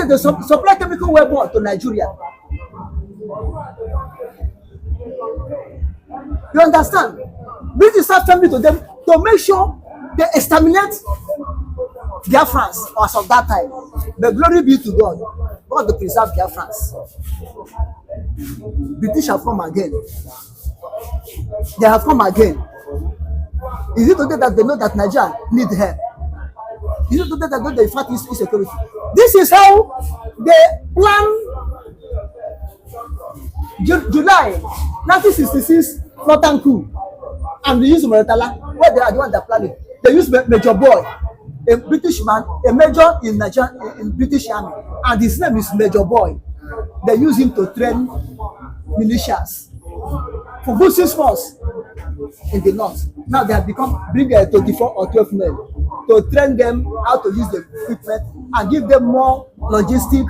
they supply chemical weapons to Nigeria. You understand? British have family to them to make sure they exterminate Biafrans as of that time. But glory be to God. God to preserve Biafrans. British have come again. They have come again. Is it today that they know that Nigeria need help? Is it today that they know they fight insecurity? This is how they plan July 1966 Northern coup, and they use Moritala. Where they are the one that plan it. They use Major Boy, a British man, a major in Nigeria in British Army, and his name is Major Boy. They use him to train militias for good 6 months in the north. Now they have bring 24 or 12 men to train them how to use the equipment and give them more logistic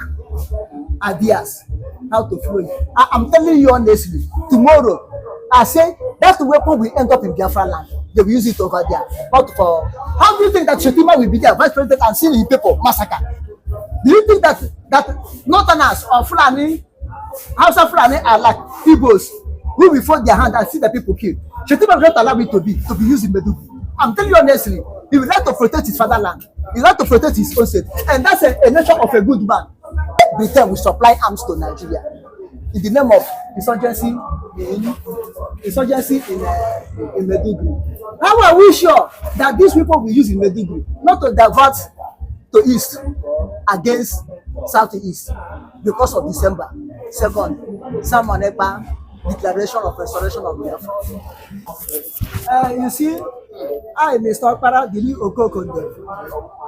ideas how to flow it. I'm telling you honestly, tomorrow I say that weapon will end up in Biafra land. They will use it over there. But for how do you think that Shetima will be there, vice president, and see the people massacre? Do you think that Northerners or Fulani, Hausa Fulani are like Igbos who will fold their hand and see the people killed? Shetima will not allow it to be used in Meduguri. I'm telling you honestly, he would like to protect his fatherland. He would like to protect his own state, and that's a nation of a good man. Britain will supply arms to Nigeria in the name of insurgency in Meduguri. How are we sure that these people will use in Meduguri not to divert to east against southeast because of December 2nd, Simon Ekpa declaration of restoration of Biafra? You see, I, Mr. Para Dili Okokonde,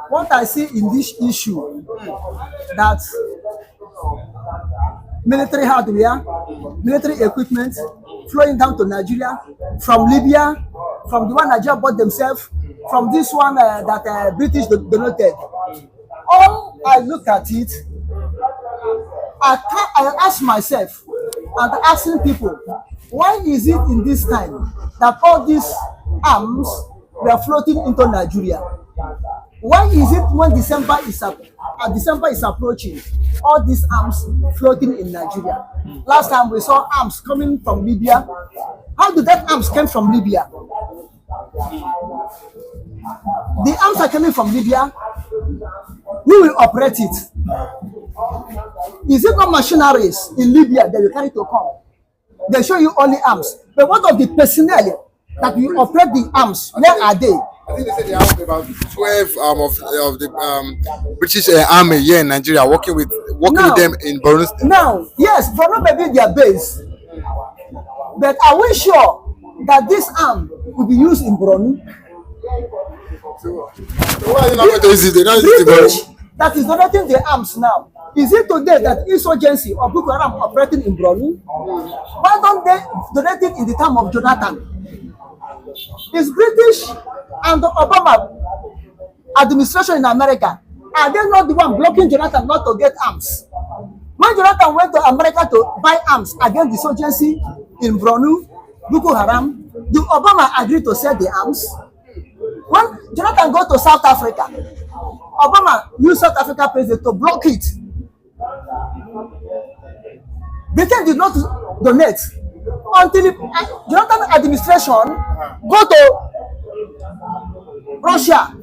what I see in this issue that military hardware, military equipment flowing down to Nigeria from Libya, from the one Nigeria bought themselves, from this one that British donated. All I look at it, I ask myself and asking people, why is it in this time that all these arms were floating into Nigeria? Why is it when December is approaching, all these arms floating in Nigeria? Last time we saw arms coming from Libya. How did that arms come from Libya? The arms are coming from Libya. We will operate it. Is it not machineries in Libya that you carry to come? They show you only arms. But what of the personnel that will operate the arms? Where are they? I think they said they have about 12 of the British Army here in Nigeria working with them in Borno State. Now, yes, Borno may be their base. But are we sure that this arm will be used in Borno? So why are you not going to use it? They don't use it in British Borno. That is donating the arms now. Is it today that insurgency or Boko Haram operating in Borno? Why don't they donate it in the time of Jonathan? Is British and the Obama administration in America, are they not the one blocking Jonathan not to get arms? When Jonathan went to America to buy arms against the insurgency in Borno, Boko Haram, did Obama agree to sell the arms? When Jonathan go to South Africa, Obama used South Africa president to block it. Britain did not donate until the Jonathan administration go to Russia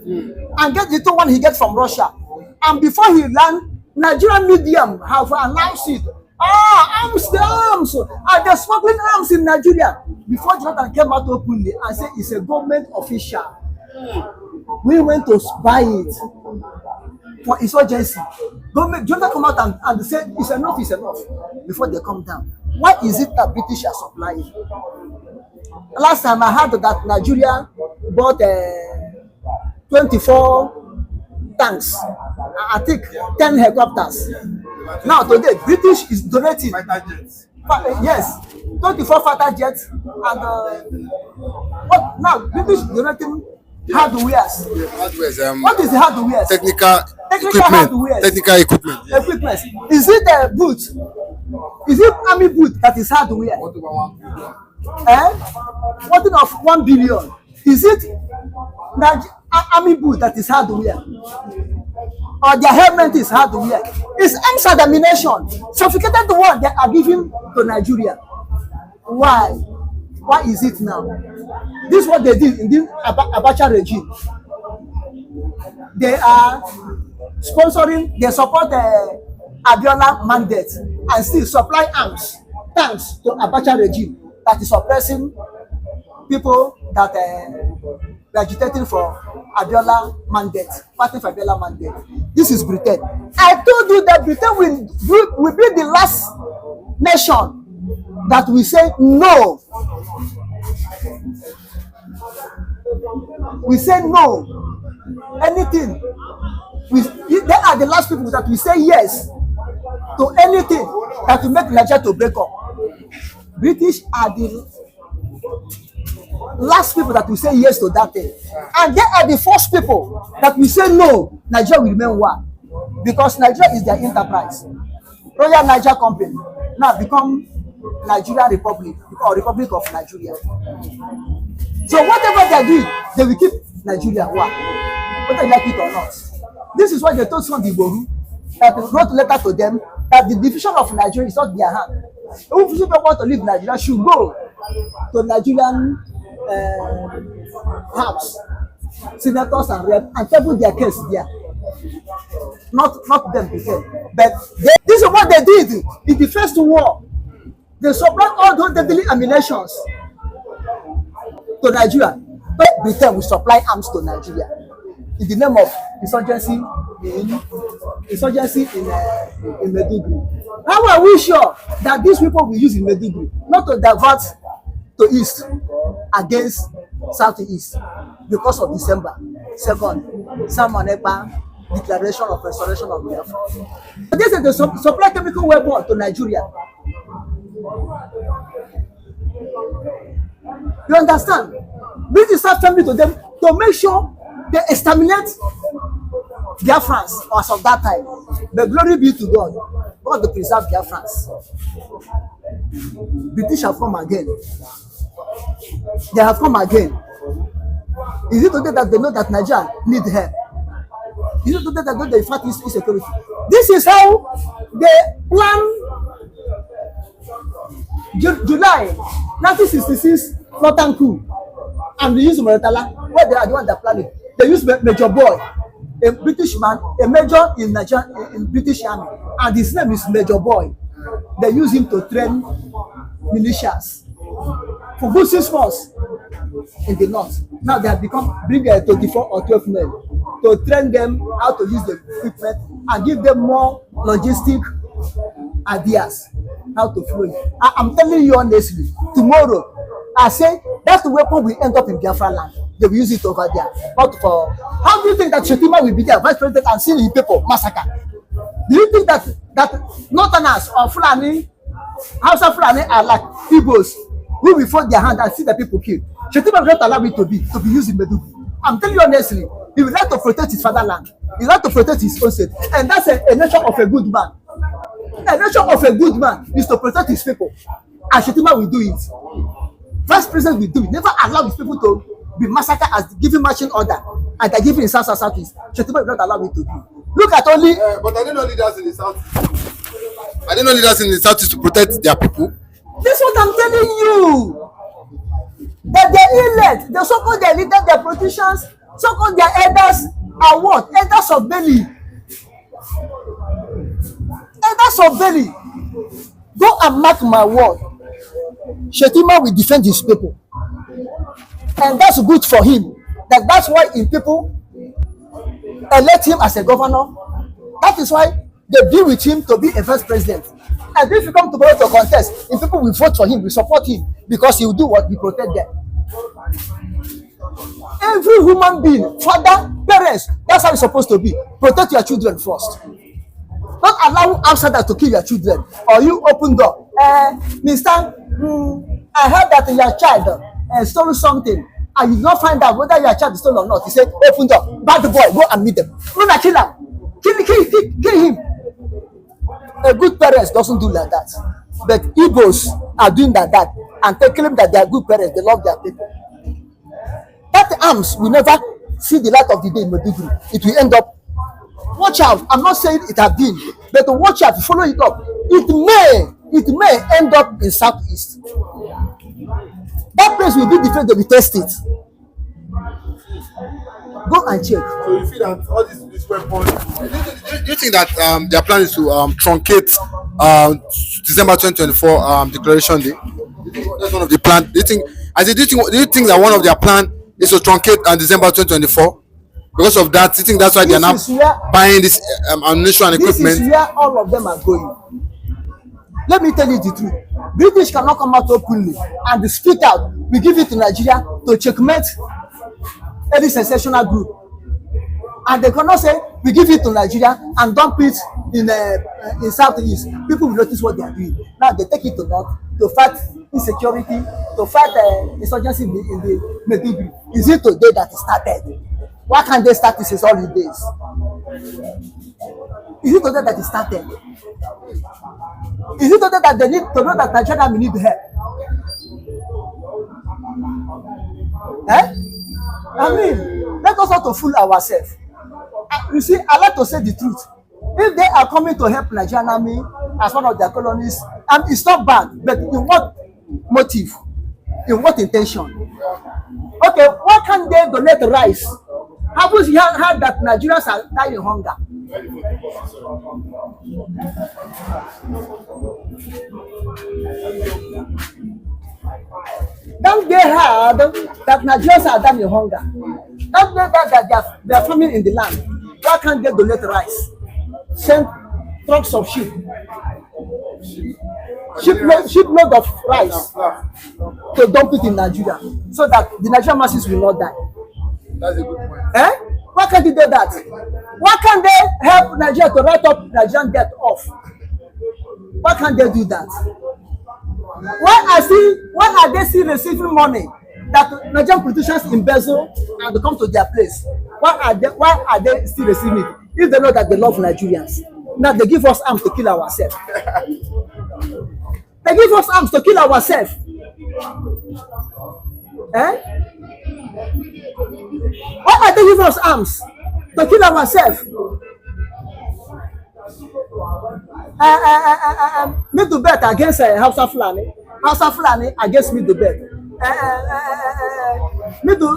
and get the one he gets from Russia. And before he land, Nigerian medium have announced it. Arms, the arms, they're smuggling arms in Nigeria. Before Jonathan came out openly and said it's a government official. We went to buy it for insurgency. Jonathan come out and say it's enough before they come down. Why is it that British are supplying? Last time I heard that Nigeria bought 24 tanks, I think 10 helicopters. Now today, British is donating. Yes, 24 fighter jets and what now? British donating hardwares. What is the hardware? Technical equipment. Technical equipment. Equipment. Is it a boot? Is it army boot that is hardware? What of 1 billion? Is it army boot that is hardware? or their helmet is hard to wear. It's arms adamnation, sophisticated one they are giving to Nigeria. Why? Why is it now? This is what they did in the Abacha regime. They are sponsoring, they support Abiola mandate and still supply arms, tanks to Abacha regime that is oppressing people that were agitating for Abiola mandate, fighting for Abiola mandate. This is Britain. I told you that Britain will be the last nation that will say no. We say no. Anything. They are the last people that will say yes to anything that will make Nigeria to break up. British are the last people that will say yes to that thing. And they are the first people that will say no, Nigeria will remain one. Because Nigeria is their enterprise. Royal Niger Company now become Nigeria Republic or Republic of Nigeria. So whatever they are doing, they will keep Nigeria one, whether you like it or not. This is what they told some Igbo that wrote a letter to them that the division of Nigeria is not their hand. If people want to leave Nigeria, should go to Nigerian house, senators and reps, and table their case there. Not them again. But this is what they did in the first war. They supplied all those deadly ammunitions to Nigeria. But Britain will supply arms to Nigeria in the name of insurgency in Maiduguri. How are we sure that these people will use in Maiduguri not to divert to east against southeast because of December 2nd, Simon Ekpa declaration of restoration of Biafra. They said they supply chemical weapons to Nigeria. You understand? British have family to them to make sure they exterminate Biafrans as of that time. But glory be to God. God to preserve Biafrans. British have come again. They have come again. Is it today that they know that Nigeria need help? Is it today that they fight insecurity? This is how they plan July 1966 Northern coup, and they use Moretala, where they are the one that plan it. They use Major Boy, a British man, a major in Nigeria in British Army, and his name is Major Boy. They use him to train militias for good 6 months in the north. Now they have bring 24 or 12 men to train them how to use the equipment and give them more logistic ideas how to flow it. I'm telling you honestly, tomorrow I say that weapon will end up in Biafra land. They will use it over there. Not for. How do you think that Shetima will be there, vice president, and see the people massacre? Do you think that Northerners or Fulani, Hausa Fulani are like Igbos who will fold their hand and see the people killed? Shetima will not allow it to be used in Maiduguri. I'm telling you honestly, he would like to protect his fatherland. He would like to protect his own state, and that's a nature of a good man. The nature of a good man is to protect his people, and Shetima will do it. Vice president will do it. Never allow his people to be massacred as giving marching order, and they're giving in southeast. Shetima will not allow it to do. Look at only. But I didn't know leaders in the south. I didn't know leaders in the southeast to protect their people. This is what I'm telling you. That their elect, the so-called their leaders, their politicians, so-called their elders are what? Elders of belly. Elders of belly. Go and mark my word. Shetima will defend his people. And that's good for him. That's why if people elect him as a governor, that is why they deal with him to be a vice president. And if you come tomorrow to contest, if people will vote for him, will support him, because he will do what? He protect them. Every human being, father, parents, that's how it's supposed to be. Protect your children first. Don't allow outsiders to kill your children, or you open door. Mr. I heard that your child stole something, and you did not find out whether your child stole or not. He said, open door, bad boy, go and meet them. No, not kill him. Kill him. A good parents doesn't do like that. But Igbos are doing like that, and they claim that they are good parents, they love their people. That arms will never see the light of the day in Maiduguri. It will end up watch out. I'm not saying it has been, but to watch out, follow it up. It may end up in Southeast. That place will be different. They will test it. Go and check. So you feel that all these weapons? Do you think that their plan is to truncate December 2024 declaration day? That's one of the plan. Do you think? Do you think that one of their plan is to truncate December 2024? Because of that, do you think that's why they are now buying this ammunition and equipment? This is where all of them are going. Let me tell you the truth. British cannot come out openly and speak out. We give it to Nigeria to checkmate any sensational group, and they cannot say we give it to Nigeria and dump it in Southeast. People will notice what they are doing. Now they take it to North to fight insecurity, to fight insurgency in the Maiduguri. Is it today that it started? Why can't they start this all the days? Is it today that it started? Is it today that they need to know that Nigeria need help? I mean, let us not to fool ourselves. You see, I like to say the truth. If they are coming to help Nigerian army as one of their colonies, and it's not bad, but in what motive? In what intention? Okay, why can't they donate rice? Have you heard that Nigerians are dying of hunger? Don't they heard that Nigerians are dying of hunger? Don't they that they are farming in the land? Why can't they donate rice? Send trucks of shipload of rice to dump it in Nigeria so that the Nigerian masses will not die. That's a good point. Why can't they do that? Why can't they help Nigeria to write up Nigerian debt off? Why can't they do that? Why are they still receiving money that Nigerian politicians embezzle and they come to their place? Why are they still receiving it if they know that they love Nigerians? Now they give us arms to kill ourselves. They give us arms to kill ourselves. Why are they giving us arms to kill ourselves? Me to bet against Hausa Fulani. Hausa Fulani against me to bet. Me to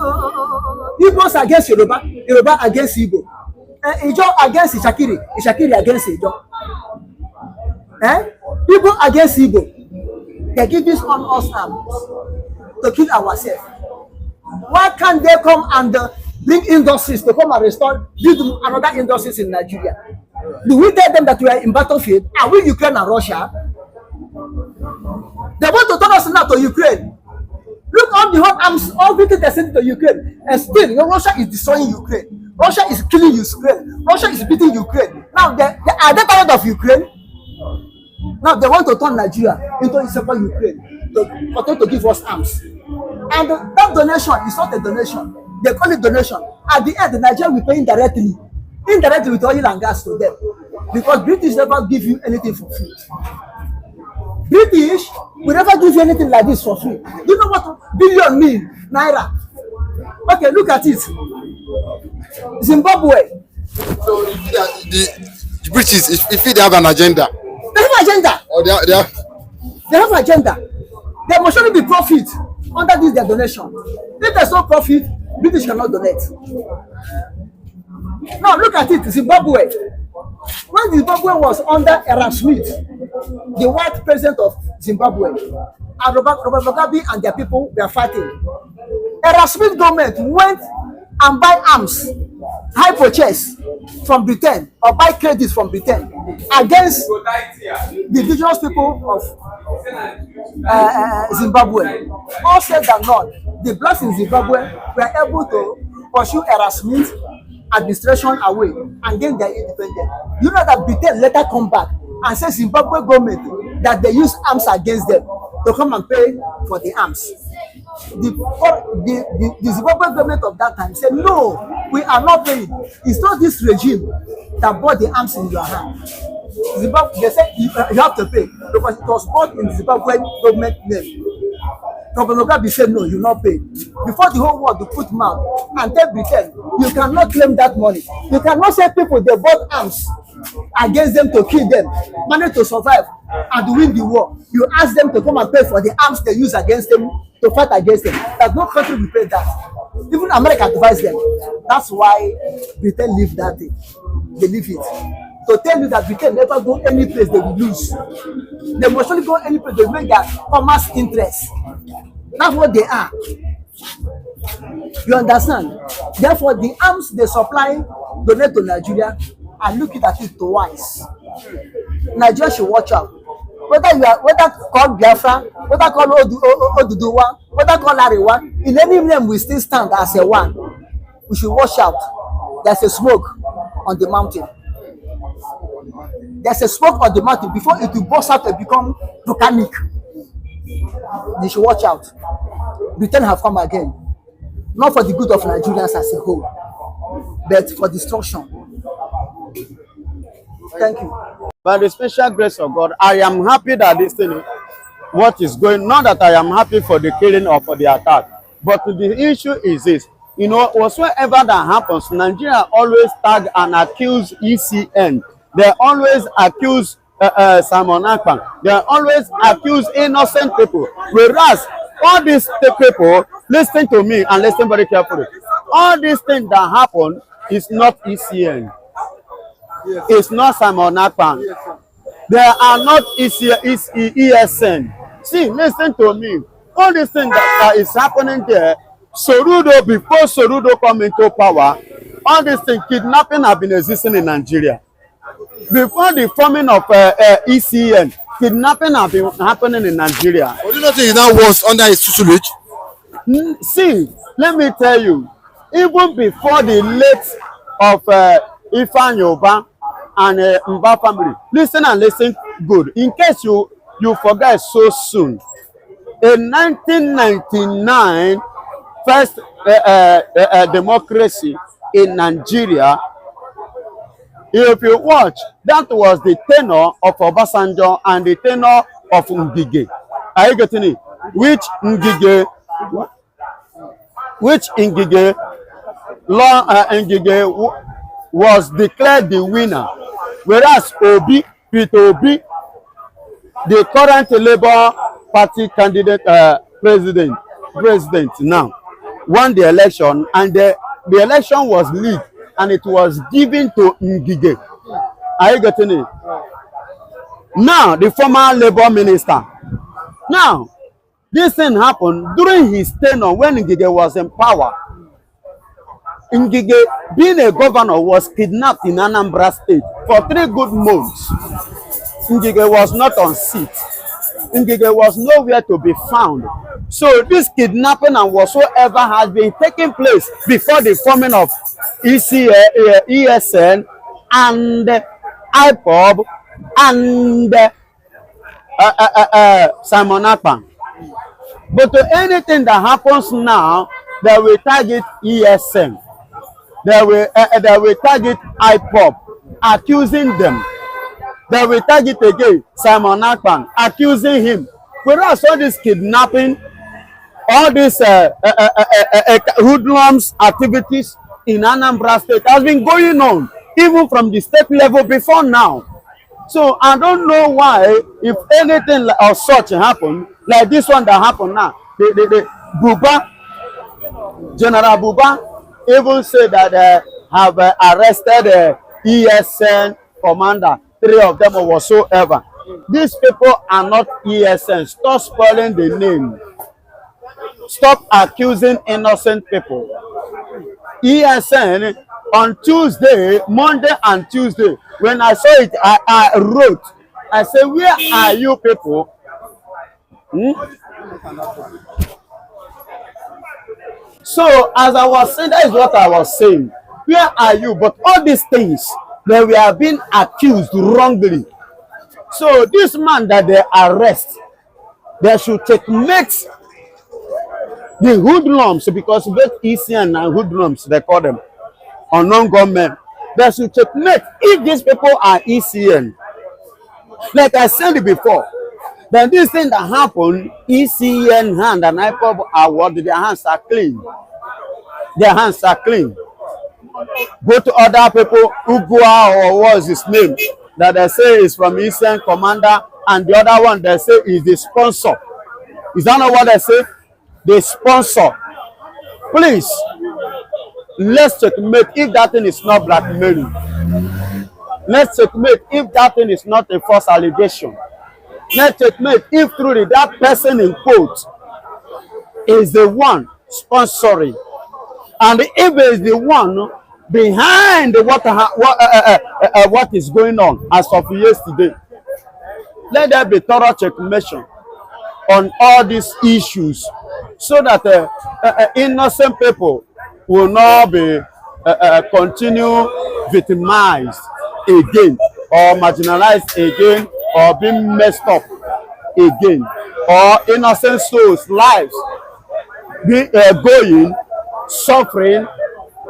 Igbos against Yoruba. Yoruba against Igbo. Ijo against Ishakiri. Ishakiri against Ijo. Igbo against Igbo. They give this on us arms to kill ourselves. Why can't they come and bring industries to come and build another industries in Nigeria? Do we tell them that we are in battlefield? Are we Ukraine and Russia? They want to turn us now to Ukraine. Look all the hot arms, all the things they send to Ukraine, and still, Russia is destroying Ukraine. Russia is killing Ukraine. Russia is beating Ukraine. Now they are they tired of Ukraine? Now they want to turn Nigeria into a separate Ukraine to give us arms. And that donation is not a donation. They call it donation. At the end, Nigeria will pay indirectly with oil and gas to them. Because British never give you anything for free. British will never give you anything like this for free. You know what billion mean? Naira. Okay, look at it. Zimbabwe. So the British, if they have an agenda. They have agenda. Or they have agenda. There must only be profit under this their donation. If there's no profit, British cannot donate. Now look at it, Zimbabwe. When Zimbabwe was under Aérmÿ, the white president of Zimbabwe, and Robert Mugabe and their people were fighting. Aérmÿ government went and buy arms, high purchase from Britain or buy credit from Britain against the indigenous people of Zimbabwe. All said and done, the blacks in Zimbabwe were able to pursue Aérmÿ's administration away and gain their independence. You know that Britain later come back and say Zimbabwe government that they use arms against them to come and pay for the arms. The Zimbabwe government of that time said, no, we are not paying. It's not this regime that bought the arms in your hand. Zimbabwe, they said you have to pay because it was bought in the Zimbabwe government name. Robert Mugabe said, no, you not pay. before the whole world to put mouth and tell Britain, you cannot claim that money. You cannot say people they bought arms against them to kill them, manage to survive and to win the war. You ask them to come and pay for the arms they use against them to fight against them. That no country will pay that. Even America advised them. That's why Britain leave that thing. They leave it. To tell you that Britain never go any place they will lose. They must only go any place they make their commerce interest. That's what they are. You understand? Therefore, the arms they supply donate to Nigeria and look at it twice. Nigeria should watch out. Whether called Biafra, whether called Oduduwa, whether called Arewa, in any name we still stand as a one. We should watch out. There's a smoke on the mountain. There's a smoke on the mountain before it will burst out and become volcanic. They should watch out. Britain have come again. Not for the good of Nigerians as a whole, but for destruction. Thank you. By the special grace of God, I am happy that this thing, what is going, not that I am happy for the killing or for the attack, but the issue is this, you know, whatsoever that happens, Nigeria always tag and accuse ECN. They always accuse Simon Ekpa. They always accuse innocent people. Whereas all these people, listen to me and listen very carefully. All these things that happen is not ECN. Yes. It's not Simon Ekpa. Yes, they are not ESN. See, listen to me. All these things that is happening there, Sorudo, before Sorudo come into power, all these things, kidnapping have been existing in Nigeria. Before the forming of ECN, kidnapping have been happening in Nigeria. But do you not think it's now worse under his tutelage? See, let me tell you, even before the late of Ifeanyi Oba and Mba family, listen and listen good. In case you forget so soon, in 1999, first democracy in Nigeria, if you watch, that was the tenure of Obasanjo and the tenure of Ngige. Are you getting it? Which Ngige was declared the winner, whereas Peter Obi, the current Labour Party candidate president now, won the election, and the election was leaked and it was given to Ngige. Are you getting it? Now, the former Labour minister. Now, this thing happened during his tenure when Ngige was in power. Ngige, being a governor, was kidnapped in Anambra State for 3 good months. Ngige was not on seat. Ngige was nowhere to be found. So this kidnapping and whatsoever has been taking place before the forming of ESN and IPOB and Simon Ekpa. But to anything that happens now, they will target ESN. They will target IPOB, accusing them. They will target again Simon Ekpa, accusing him. Whereas all this kidnapping, all these hoodlums activities in Anambra State has been going on even from the state level before now. So I don't know why, if anything of such happen, like this one that happened now, the Buba, General Buba, even said that they have arrested ESN commander, 3 of them or whatsoever. These people are not ESN. Stop spoiling the name. Stop accusing innocent people. ESN on Tuesday, Monday and Tuesday, when I saw it, I wrote, I said, where are you people? So as I was saying, that is what I was saying. Where are you? But all these things that we have been accused wrongly. So this man that they arrest, they should checkmate the hoodlums, because both ECN and hoodlums, they call them, unknown government. They should checkmate if these people are ECN. Like I said before, Then this thing that happened, ECN hand and IPOB award, their hands are clean. Their hands are clean. Go to other people, Ugua or what is his name, that they say is from ECN commander, and the other one they say is the sponsor. Is that not what they say? The sponsor. Please, let's checkmate if that thing is not blackmailing. Let's checkmate if that thing is not a false allegation. Let's checkmate if truly that person in quote is the one sponsoring. And if it is the one behind what is going on as of yesterday, let there be thorough checkmation on all these issues so that innocent people will not be continue victimized again or marginalized again or being messed up again, or innocent souls lives be going suffering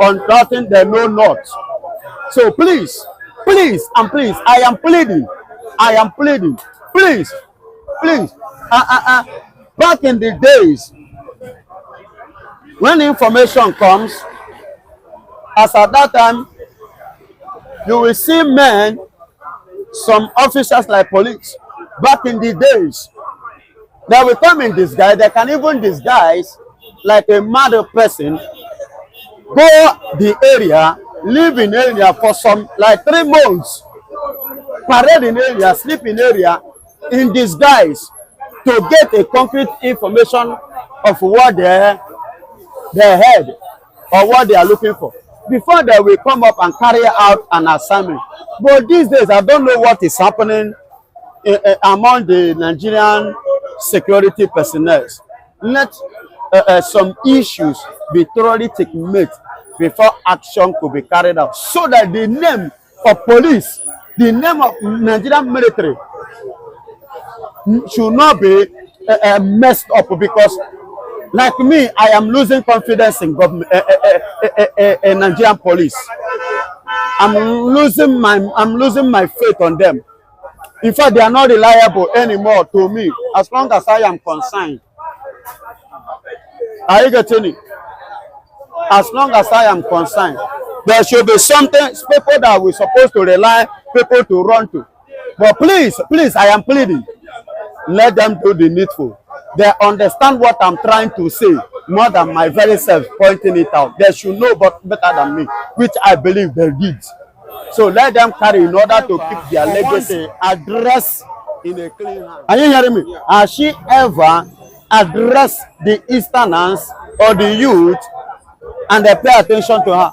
on nothing they know not. So please, please and please, I am pleading, please, back in the days when information comes, as at that time, you will see men, some officers like police, back in the days, they will come in disguise. They can even disguise like a mad person, go the area, live in area for some like 3 months, parade in area, sleep in area, in disguise, to get a concrete information of what they heard or what they are looking for, before they will come up and carry out an assignment. But these days, I don't know what is happening among the Nigerian security personnel. Let some issues be thoroughly taken before action could be carried out, so that the name of police, the name of Nigerian military should not be messed up. Because like me, I am losing confidence in government, Nigerian police. I'm losing my faith on them. In fact, they are not reliable anymore to me, as long as I am concerned. Are you getting it? As long as I am concerned, there should be something, people that we're supposed to rely, people to run to. But please, please, I am pleading, let them do the needful. They understand what I'm trying to say more than my very self pointing it out. They should know better than me, which I believe they did. So let them carry in order to keep their legacy address in a clean hand. Are you hearing me? Has she ever addressed the Easterners or the youth and they pay attention to her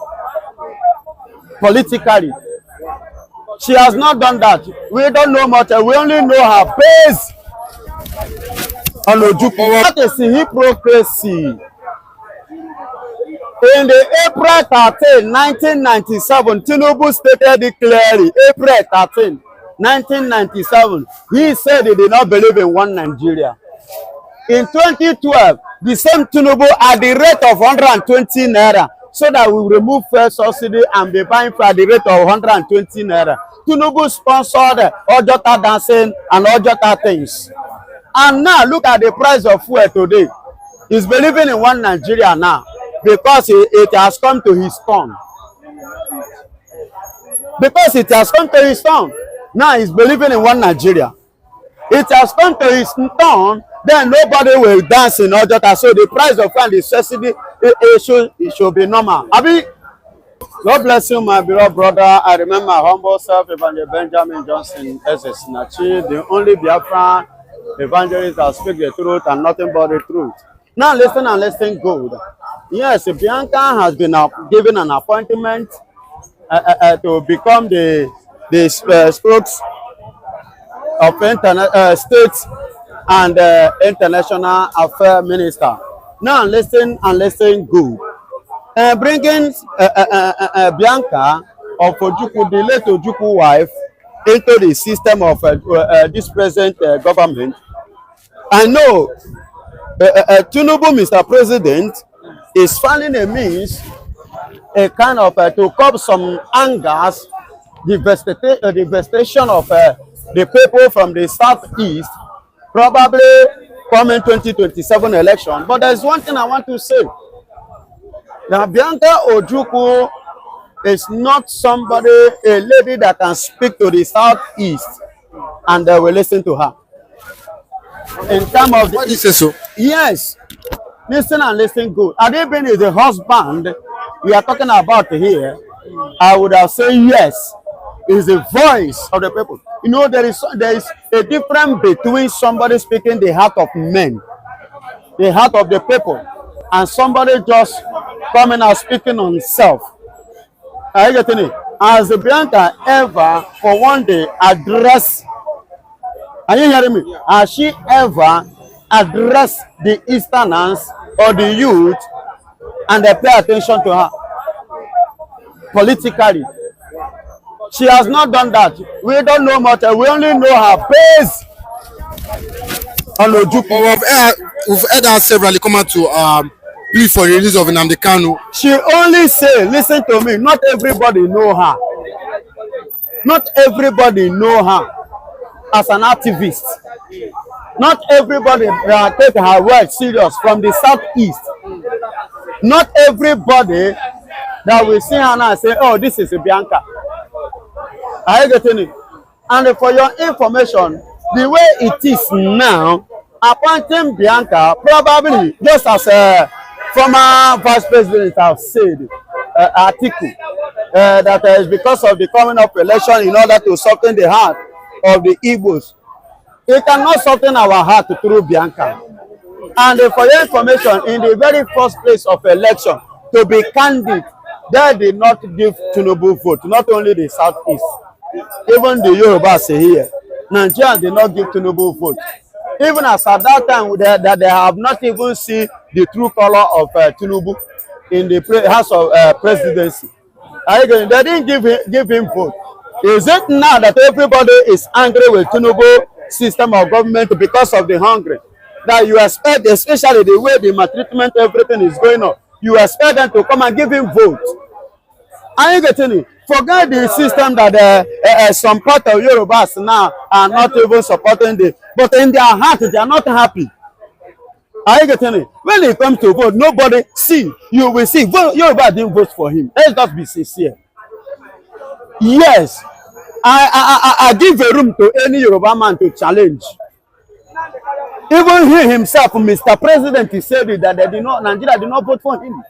politically? She has not done that. We don't know much. We only know her face. That is hypocrisy. In the April 13, 1997, Tinubu stated it clearly. April 13, 1997, he said he did not believe in one Nigeria. In 2012, the same Tinubu at the rate of 120 naira, so that we remove first subsidy and be buying for the rate of 120 naira. Tinubu sponsored Ojota dancing and Ojota things. And now look at the price of fuel today. He's believing in one Nigeria now because it has come to his turn. Because it has come to his turn. Now he's believing in one Nigeria. It has come to his turn, then nobody will dance in Ojota. So the price of fuel and the subsidy, it should be normal. Abi, God bless you, my beloved brother. I remember my humble self, Evangelist Benjamin Johnson S.S. Nachi, the only Biafra evangelist that speak the truth and nothing but the truth. Now listen and listen good. Yes, Bianca has been given an appointment to become the spokes of state and international affairs minister. Now listen and listen good. Bringing Bianca of Ojukwu, the late Ojukwu wife, into the system of this present government. I know Tinubu, Mr. President, is finding a means, a kind of to curb some angers, the devastation of the people from the southeast probably coming 2027 election. But there's one thing I want to say. That Bianca Ojukwu is not somebody, a lady that can speak to the southeast and they will listen to her. In terms of Why do you say so? yes, listen and listen good. Had it been the husband we are talking about here, I would have said yes. Is the voice of the people. You know, there is a difference between somebody speaking the heart of men, the heart of the people, and somebody just coming out speaking on himself. Are you getting it? Has Bianca ever for one day addressed, are you hearing me? Has she ever addressed the Easterners or the youth and they pay attention to her politically? She has not done that. We don't know much. We only know her base on Ojukwu. We've heard her severally come out to plead for the release of Nnamdikanu. She only say, listen to me, not everybody know her. Not everybody know her as an activist. Not everybody take her word serious from the southeast. Not everybody that will see her now and say, oh, this is Bianca. Are you getting it? And for your information, the way it is now, appointing Bianca, probably just as a former vice president has said, article, that is because of the coming up election in order to soften the heart of the Igbos. It cannot soften our heart through Bianca. And for your information, in the very first place of election, to be candid, they did not give Tinubu vote, not only the southeast. Even the Yorubas here, Nigeria did not give Tinubu vote. Even as at that time, that they have not even seen the true color of Tinubu in the House of Presidency. They didn't give him vote. Is it now that everybody is angry with Tinubu system of government because of the hungry? That you expect, especially the way the maltreatment, everything is going on, you expect them to come and give him vote? Are you getting it? Forget the system that some part of Yorubas now are not even supporting the, but in their heart they are not happy. Are you getting it? When it comes to vote, nobody see. You will see. Yoruba didn't vote for him. Let's just be sincere. Yes, I give a room to any Yoruba man to challenge. Even he himself, Mr. President, he said that they did not, Nigeria did not vote for him.